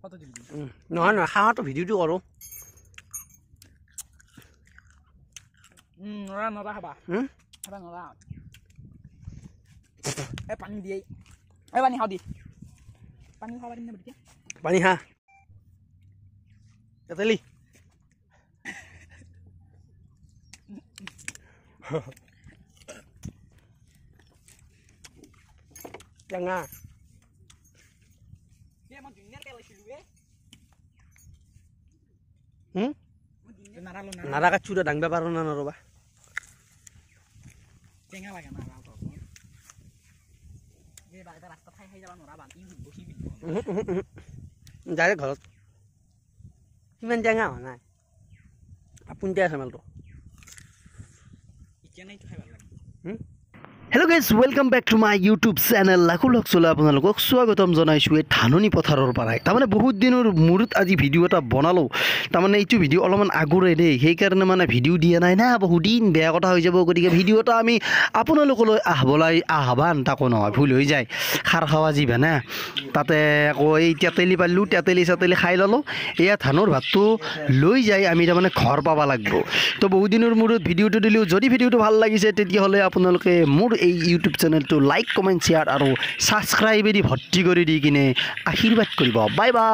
photo দিবি নহয় নহয় খাওঁতো ভিডিঅ'টো কৰোঁ নৰা নৰা খাবা খাবা নৰা এই পানী দিয়ে এই পানী খাওঁ দি পানী খাব পাৰিম নে এতিয়া পানী খা তেতেলি টেঙা নাৰা কাচুৰা দাংবা পাৰো না নৰবা টেঙা লাগে না এই বাগদা ৰাস্তা খাই খাই যাবা নৰা বান্ধি বহি ডাইৰেক্ট ঘৰত ইমান টেঙা হোৱা নাই আপুনি আছে মালটো এতিয়া নাই খাই ভাল লাগে hello' guys welcome back to my YouTube channel লাখো লগ চলে আপোনালোকক স্বাগতম জনাইছোঁ এই ধাননি পথাৰৰ পৰাই তাৰমানে বহুত দিনৰ মূৰত আজি ভিডিঅ' এটা বনালোঁ তাৰমানে এইটো ভিডিঅ' অলপমান আগৰে দেই সেইকাৰণে মানে ভিডিঅ' দিয়া নাই না বহুত দিন বেয়া কথা হৈ যাব গতিকে ভিডিঅ' এটা আমি আপোনালোকলৈ আহ্বান তাকো নহয় ভুল হৈ যায় খাৰ খাৱা যিবা না তাতে আকৌ এই তেতেলি পালোঁ তেতেলি চেতেলি খাই ল'লোঁ এয়া ধানৰ ভাতটো লৈ যাই আমি তাৰমানে ঘৰ পাব লাগিব তো বহুত দিনৰ মূৰত ভিডিঅ'টো দিলোঁ যদি ভিডিঅ'টো ভাল লাগিছে তেতিয়াহ'লে আপোনালোকে মোৰ এই ইউটিউব চেনেলটো লাইক কমেণ্ট শ্বেয়াৰ আৰু ছাবস্ক্ৰাইবেদি ভৰ্তি কৰি দি কিনে আশীৰ্বাদ কৰিব বাই বাই